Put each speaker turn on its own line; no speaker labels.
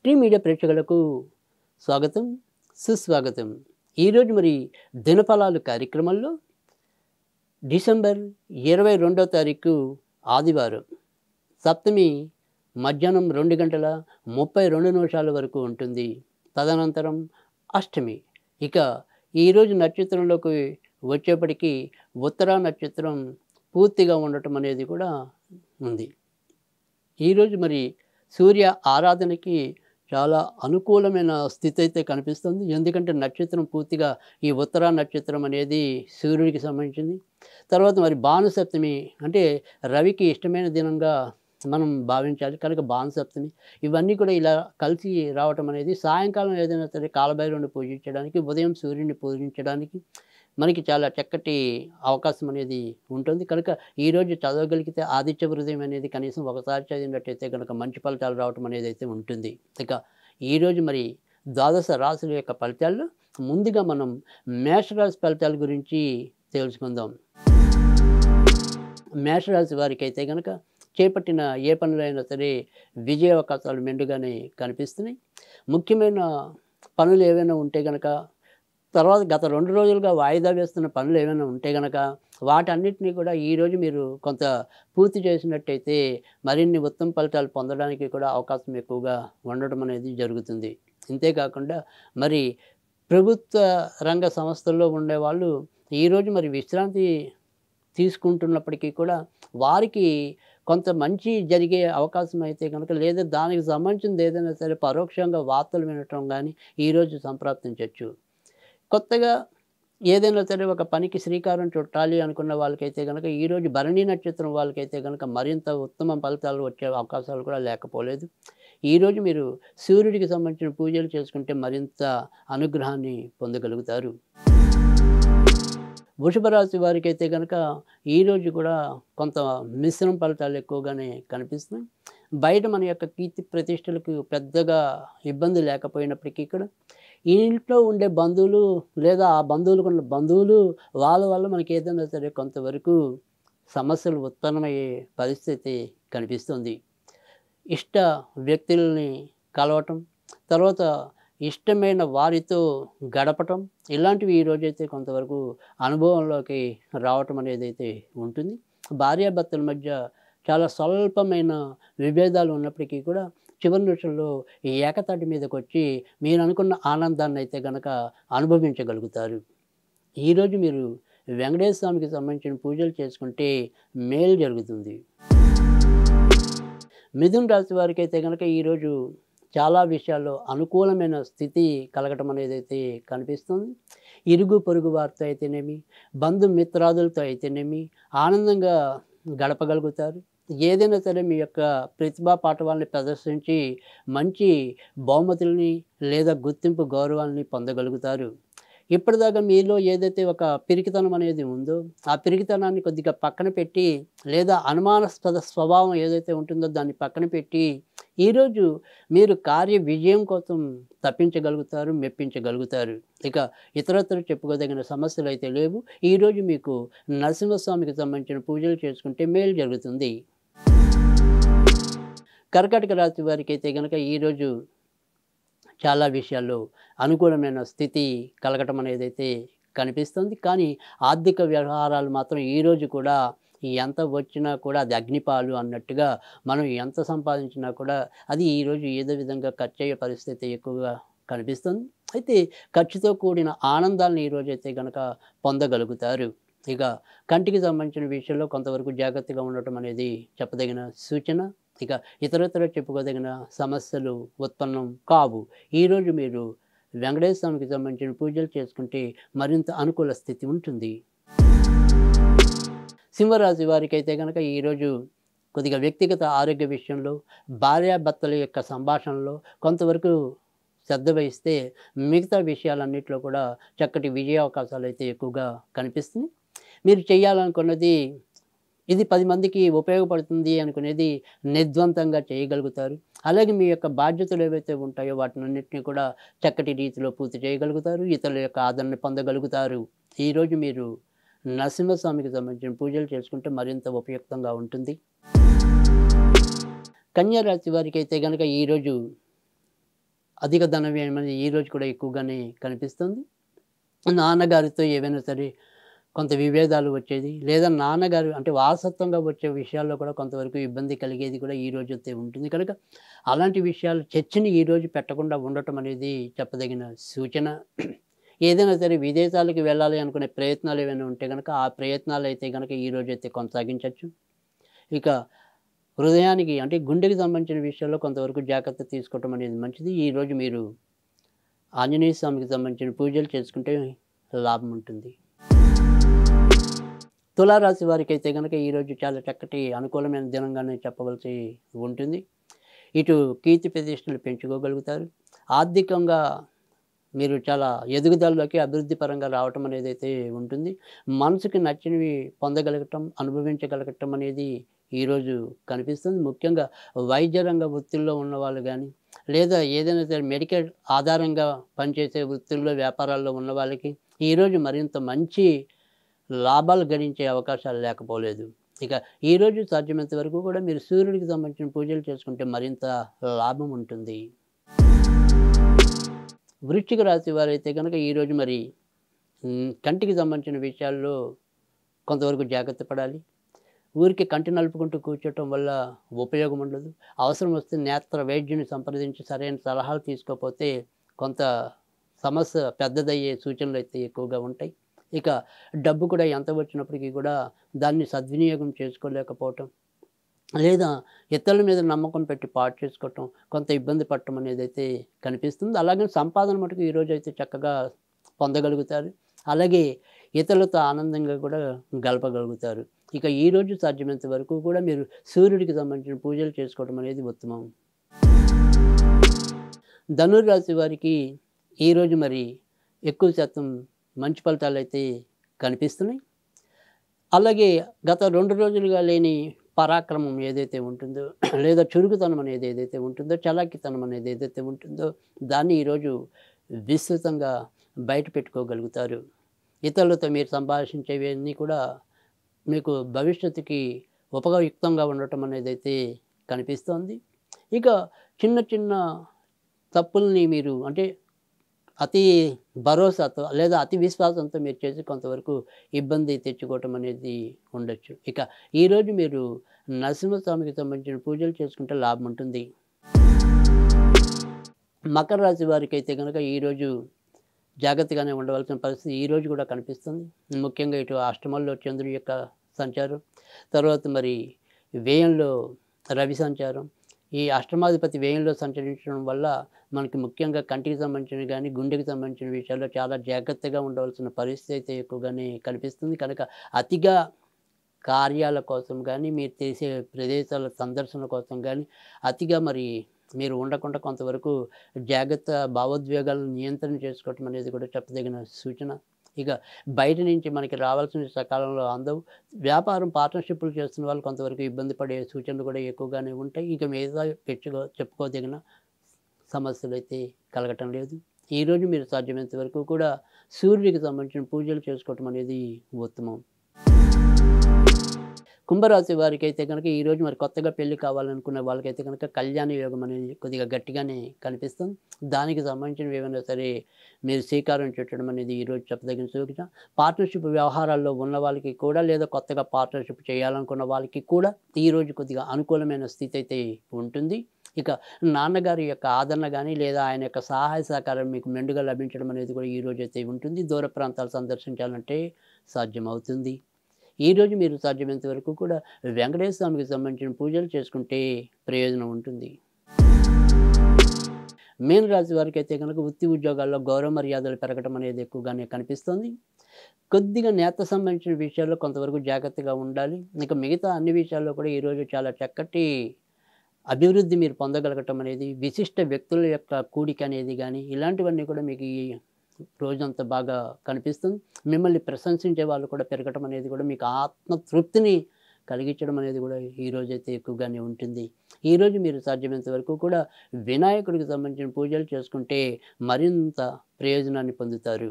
Tea media ప్రేక్షకులకు స్వాగతం, సుస్వాగతం. ఈరోజు మరి దినఫలాలు కార్యక్రమంలో డిసెంబర్ 22వ తారీఖు ఆదివారం సప్తమి మధ్యాహ్నం 2:32 వరకు ఉంటుంది. తదనంతరం అష్టమి. ఇక ఈరోజు నక్షత్రంలోకి వచ్చేప్పటికీ ఉత్తరా నక్షత్రం పూర్తిగా ఉండటం అనేది కూడా ఉంది. ఈరోజు మరి సూర్య ఆరాధనకి చాలా అనుకూలమైన స్థితి అయితే కనిపిస్తుంది. ఎందుకంటే నక్షత్రం పూర్తిగా ఈ ఉత్తరా నక్షత్రం అనేది సూర్యుడికి సంబంధించింది. తర్వాత మరి భానుసప్తమి అంటే రవికి ఇష్టమైన దినంగా మనం భావించాలి కనుక భానుసప్తమి ఇవన్నీ కూడా ఇలా కలిసి రావటం అనేది సాయంకాలం ఏదైనా సరే కాలభైరవుని పూజించడానికి, ఉదయం సూర్యుడిని పూజించడానికి మనకి చాలా చక్కటి అవకాశం అనేది ఉంటుంది. కనుక ఈరోజు చదవగలిగితే ఆదిత్య హృదయం అనేది కనీసం ఒకసారి చదివినట్టయితే కనుక మంచి ఫలితాలు రావటం అనేది అయితే ఉంటుంది. ఇక ఈరోజు మరి ద్వాదశ రాశుల యొక్క ఫలితాల్లో ముందుగా మనం మేషరాశి ఫలితాల గురించి తెలుసుకుందాం. మేషరాశి వారికి అయితే కనుక చేపట్టిన ఏ పనులైనా సరే విజయ అవకాశాలు మెండుగానే కనిపిస్తున్నాయి. ముఖ్యమైన పనులు ఏవైనా ఉంటే కనుక తర్వాత గత 2 రోజులుగా వాయిదా వేస్తున్న పనులు ఏమైనా ఉంటే గనక వాటన్నిటినీ కూడా ఈరోజు మీరు కొంత పూర్తి చేసినట్టయితే మరిన్ని ఉత్తమ ఫలితాలు పొందడానికి కూడా అవకాశం ఎక్కువగా ఉండడం అనేది జరుగుతుంది. ఇంతేకాకుండా మరి ప్రభుత్వ రంగ సంస్థల్లో ఉండేవాళ్ళు ఈరోజు మరి విశ్రాంతి తీసుకుంటున్నప్పటికీ కూడా వారికి కొంత మంచి జరిగే అవకాశం అయితే కనుక లేదా దానికి సంబంధించింది ఏదైనా సరే పరోక్షంగా వార్తలు వినటం కానీ ఈరోజు సంప్రాప్తించవచ్చు. కొత్తగా ఏదైనా సరే ఒక పనికి శ్రీకారం చుట్టాలి అనుకున్న వాళ్ళకైతే కనుక ఈరోజు భరణి నక్షత్రం వాళ్ళకైతే కనుక మరింత ఉత్తమ ఫలితాలు వచ్చే అవకాశాలు కూడా లేకపోలేదు. ఈరోజు మీరు సూర్యుడికి సంబంధించిన పూజలు చేసుకుంటే మరింత అనుగ్రహాన్ని పొందగలుగుతారు. వృషభ రాశి వారికి అయితే కనుక ఈరోజు కూడా కొంత మిశ్రమ ఫలితాలు ఎక్కువగానే కనిపిస్తున్నాయి. బయట మన యొక్క కీర్తి ప్రతిష్టలకు పెద్దగా ఇబ్బంది లేకపోయినప్పటికీ కూడా ఈ ఇంట్లో ఉండే బంధువులు లేదా ఆ బంధువులకు ఉన్న బంధువులు వాళ్ళ వల్ల మనకి ఏదైనా సరే కొంతవరకు సమస్యలు ఉత్పన్నమయ్యే పరిస్థితి కనిపిస్తుంది. ఇష్ట వ్యక్తుల్ని కలవటం, తర్వాత ఇష్టమైన వారితో గడపటం ఇలాంటివి ఈరోజైతే కొంతవరకు అనుభవంలోకి రావటం అనేది అయితే ఉంటుంది. భార్యాభర్తల మధ్య చాలా స్వల్పమైన విభేదాలు ఉన్నప్పటికీ కూడా చివరి నిమిషంలో ఈ ఏకతాటి మీదకి వచ్చి మీరు అనుకున్న ఆనందాన్ని అయితే కనుక అనుభవించగలుగుతారు. ఈరోజు మీరు వెంకటేశ్వర స్వామికి సంబంధించిన పూజలు చేసుకుంటే మేలు జరుగుతుంది. మిథున రాశి వారికి అయితే కనుక ఈరోజు చాలా విషయాల్లో అనుకూలమైన స్థితి కలగటం అనేది అయితే కనిపిస్తుంది. ఇరుగు పొరుగు వారితో అయితేనేమి, బంధుమిత్రాదులతో అయితేనేమి ఆనందంగా గడపగలుగుతారు. ఏదైనా సరే మీ యొక్క ప్రతిభా పాఠవాల్ని ప్రదర్శించి మంచి బహుమతుల్ని లేదా గుర్తింపు గౌరవాన్ని పొందగలుగుతారు. ఇప్పటిదాకా మీలో ఏదైతే ఒక పిరికితనం అనేది ఉందో ఆ పిరికితనాన్ని కొద్దిగా పక్కన పెట్టి లేదా అనుమానాస్పద స్వభావం ఏదైతే ఉంటుందో దాన్ని పక్కన పెట్టి ఈరోజు మీరు కార్య విజయం కోసం తప్పించగలుగుతారు, మెప్పించగలుగుతారు. ఇక ఇతరత్ర చెప్పుకోదగిన సమస్యలు అయితే లేవు. ఈరోజు మీకు నరసింహస్వామికి సంబంధించిన పూజలు చేసుకుంటే మేలు జరుగుతుంది. కర్కాటక రాశి వారికి అయితే కనుక ఈరోజు చాలా విషయాల్లో అనుకూలమైన స్థితి కలగటం అనేది అయితే కనిపిస్తుంది. కానీ ఆర్థిక వ్యవహారాలు మాత్రం ఈరోజు కూడా ఎంత వచ్చినా కూడా అది అగ్నిపాలు అన్నట్టుగా మనం ఎంత సంపాదించినా కూడా అది ఈరోజు ఏదో విధంగా ఖర్చు అయ్యే పరిస్థితి ఎక్కువగా కనిపిస్తుంది. అయితే ఖర్చుతో కూడిన ఆనందాలను ఈరోజైతే కనుక పొందగలుగుతారు. ఇక కంటికి సంబంధించిన విషయంలో కొంతవరకు జాగ్రత్తగా ఉండటం అనేది చెప్పదగిన సూచన. ఇక ఇతరత్ర చెప్పుకోదగిన సమస్యలు ఉత్పన్నం కావు. ఈరోజు మీరు వెంకటేశ్వర స్వామికి సంబంధించిన పూజలు చేసుకుంటే మరింత అనుకూల స్థితి ఉంటుంది. సింహరాశి వారికి అయితే కనుక ఈరోజు కొద్దిగా వ్యక్తిగత ఆరోగ్య విషయంలో భార్యాభర్తల యొక్క సంభాషణలో కొంతవరకు శ్రద్ధ వహిస్తే మిగతా విషయాలన్నింటిలో కూడా చక్కటి విజయ అవకాశాలు అయితే ఎక్కువగా కనిపిస్తుంది. మీరు చేయాలనుకున్నది ఇది 10 మందికి ఉపయోగపడుతుంది అనుకునేది నిర్ద్వంతంగా చేయగలుగుతారు. అలాగే మీ యొక్క బాధ్యతలు ఏవైతే ఉంటాయో వాటినన్నింటినీ కూడా చక్కటి రీతిలో పూర్తి చేయగలుగుతారు. ఇతరుల యొక్క ఆదరణ పొందగలుగుతారు. ఈరోజు మీరు నరసింహస్వామికి సంబంధించిన పూజలు చేసుకుంటే మరింత ఉపయుక్తంగా ఉంటుంది. కన్యా రాశి వారికి అయితే కనుక ఈరోజు అధిక ధన వ్యయం అనేది ఈరోజు కూడా ఎక్కువగానే కనిపిస్తుంది. నాన్నగారితో ఏవైనా సరే కొంత విభేదాలు వచ్చేది, లేదా నాన్నగారు అంటే వారసత్వంగా వచ్చే విషయాల్లో కూడా కొంతవరకు ఇబ్బంది కలిగేది కూడా ఈ రోజైతే ఉంటుంది. కనుక అలాంటి విషయాలు చర్చని ఈరోజు పెట్టకుండా ఉండటం అనేది చెప్పదగిన సూచన. ఏదైనా సరే విదేశాలకు వెళ్ళాలి అనుకునే ప్రయత్నాలు ఏమైనా ఉంటే గనక, ఆ ప్రయత్నాలు అయితే గనక ఈరోజైతే కొనసాగించొచ్చు. ఇక హృదయానికి అంటే గుండెకి సంబంధించిన విషయాల్లో కొంతవరకు జాగ్రత్త తీసుకోవటం అనేది మంచిది. ఈరోజు మీరు ఆంజనేయ స్వామికి సంబంధించిన పూజలు చేసుకుంటే లాభం ఉంటుంది. తులారాశి వారికైతే గనక ఈరోజు చాలా చక్కటి అనుకూలమైన దినంగానే చెప్పవలసి ఉంటుంది. ఇటు కీర్తి ప్రతిష్టలు పెంచుకోగలుగుతారు. ఆర్థికంగా మీరు చాలా ఎదుగుదలలోకి అభివృద్ధి పరంగా రావటం అనేదైతే ఉంటుంది. మనసుకి నచ్చినవి పొందగలగటం, అనుభవించగలగటం అనేది ఈరోజు కనిపిస్తుంది. ముఖ్యంగా వైద్య రంగ వృత్తుల్లో ఉన్నవాళ్ళు గానీ, లేదా ఏదైనా సరే మెడికల్ ఆధారంగా పనిచేసే వృత్తుల్లో, వ్యాపారాల్లో ఉన్న వాళ్ళకి ఈరోజు మరింత మంచి లాభాలు గడించే అవకాశాలు లేకపోలేదు. ఇక ఈరోజు సాధ్యమైనంత వరకు కూడా మీరు సూర్యుడికి సంబంధించిన పూజలు చేసుకుంటే మరింత లాభం ఉంటుంది. వృశ్చిక రాశి వారైతే కనుక ఈరోజు మరి కంటికి సంబంధించిన విషయాల్లో కొంతవరకు జాగ్రత్త పడాలి. ఊరికే కంటి నలుపుకుంటూ కూర్చోటం వల్ల ఉపయోగం ఉండదు. అవసరం వస్తే నేత్ర వైద్యుని సంప్రదించి సరైన సలహాలు తీసుకోకపోతే కొంత సమస్య పెద్దదయ్యే సూచనలు అయితే ఎక్కువగా ఉంటాయి. ఇక డబ్బు కూడా ఎంత వచ్చినప్పటికీ కూడా దాన్ని సద్వినియోగం చేసుకోలేకపోవటం, లేదా ఇతరుల మీద నమ్మకం పెట్టి పాడు చేసుకోవటం, కొంత ఇబ్బంది పడటం అనేది అయితే కనిపిస్తుంది. అలాగే సంపాదన మటుకు ఈరోజైతే చక్కగా పొందగలుగుతారు. అలాగే ఇతరులతో ఆనందంగా కూడా గడపగలుగుతారు. ఇక ఈరోజు సాధ్యమైనంత వరకు కూడా మీరు సూర్యుడికి సంబంధించిన పూజలు చేసుకోవడం అనేది ఉత్తమం. ధనుర్రాశి వారికి ఈరోజు మరి ఎక్కువ శాతం మంచి ఫలితాలు అయితే కనిపిస్తున్నాయి. అలాగే గత 2 రోజులుగా లేని పరాక్రమం ఏదైతే ఉంటుందో, లేదా చురుకుతనం అనేది ఏదైతే ఉంటుందో, చలాకీతనం అనేది ఏదైతే ఉంటుందో దాన్ని ఈరోజు విస్తృతంగా బయట పెట్టుకోగలుగుతారు. ఇతరులతో మీరు సంభాషించేవన్నీ కూడా మీకు భవిష్యత్తుకి ఉపయుక్తంగా ఉండటం అనేదైతే కనిపిస్తోంది. ఇక చిన్న చిన్న తప్పుల్ని మీరు అంటే అతి భరోసాతో లేదా అతి విశ్వాసంతో మీరు చేసి కొంతవరకు ఇబ్బంది తెచ్చుకోవటం అనేది ఉండొచ్చు. ఇక ఈరోజు మీరు నరసింహస్వామికి సంబంధించిన పూజలు చేసుకుంటే లాభం ఉంటుంది. మకర రాశి వారికి అయితే కనుక ఈరోజు జాగ్రత్తగానే ఉండవలసిన పరిస్థితి ఈరోజు కూడా కనిపిస్తుంది. ముఖ్యంగా ఇటు అష్టమంలో చంద్రుడి యొక్క సంచారం, తర్వాత మరి వ్యయంలో రవి సంచారం. ఈ అష్టమాధిపతి వ్యయంలో సంచరించడం వల్ల మనకి ముఖ్యంగా కంటికి సంబంధించినవి కానీ, గుండెకి సంబంధించిన విషయాల్లో చాలా జాగ్రత్తగా ఉండవలసిన పరిస్థితి అయితే ఎక్కువగానే కనిపిస్తుంది. కనుక అతిగా కార్యాల కోసం కానీ, మీరు చేసే ప్రదేశాల సందర్శన కోసం కానీ అతిగా మరి మీరు ఉండకుండా కొంతవరకు జాగ్రత్త భావోద్వేగాలను నియంత్రణ చేసుకోవటం అనేది కూడా చెప్పదగిన సూచన. ఇక బయట నుంచి మనకి రావాల్సిన సకాలంలో అందవు. వ్యాపారం పార్ట్నర్‌షిప్‌లు చేస్తున్న వాళ్ళు కొంతవరకు ఇబ్బంది పడే సూచనలు కూడా ఎక్కువగానే ఉంటాయి. ఇక మిగతా చెప్పుకోదగిన సమస్యలైతే కలగటం లేదు. ఈరోజు మీరు సాధ్యమైనంత వరకు కూడా సూర్యుడికి సంబంధించిన పూజలు చేసుకోవటం అనేది ఉత్తమం. కుంభరాశి వారికైతే కనుక ఈరోజు మరి కొత్తగా పెళ్లి కావాలనుకునే వాళ్ళకైతే కనుక కళ్యాణ యోగం అనేది కొద్దిగా గట్టిగానే కనిపిస్తుంది. దానికి సంబంధించినవి ఏమైనా సరే మీరు శ్రీకారం చుట్టడం అనేది ఈరోజు చెప్పదగిన సూచన. పార్ట్నర్‌షిప్ వ్యవహారాల్లో ఉన్న వాళ్ళకి కూడా, లేదా కొత్తగా పార్ట్నర్‌షిప్ చేయాలనుకున్న వాళ్ళకి కూడా ఈరోజు కొద్దిగా అనుకూలమైన స్థితి అయితే ఉంటుంది. ఇక నాన్నగారి యొక్క ఆదరణ కానీ, లేదా ఆయన యొక్క సహాయ సహకారం మీకు మెండుగా లభించడం అనేది కూడా ఈరోజైతే ఉంటుంది. దూర ప్రాంతాలు సందర్శించాలంటే సాధ్యమవుతుంది. ఈరోజు మీరు సాధ్యమైనంత వరకు కూడా వెంకటేశ్వర స్వామికి సంబంధించిన పూజలు చేసుకుంటే ప్రయోజనం ఉంటుంది. మీన రాశి వారికి అయితే కనుక వృత్తి ఉద్యోగాల్లో గౌరవ మర్యాదలు పెరగడం అనేది ఎక్కువగానే కనిపిస్తుంది. కొద్దిగా నేత సంబంధించిన విషయాల్లో కొంతవరకు జాగ్రత్తగా ఉండాలి. ఇక మిగతా అన్ని విషయాల్లో కూడా ఈరోజు చాలా చక్కటి అభివృద్ధి మీరు పొందగలగటం అనేది, విశిష్ట వ్యక్తుల యొక్క కూడిక అనేది కానీ, ఇలాంటివన్నీ కూడా మీకు ఈ రోజంతా బాగా కనిపిస్తుంది. మిమ్మల్ని ప్రశంసించే వాళ్ళు కూడా పెరగటం అనేది కూడా మీకు ఆత్మతృప్తిని కలిగించడం అనేది కూడా ఈరోజైతే ఎక్కువగానే ఉంటుంది. ఈరోజు మీరు సాధ్యమైనంత వరకు కూడా వినాయకుడికి సంబంధించిన పూజలు చేసుకుంటే మరింత ప్రయోజనాన్ని పొందుతారు.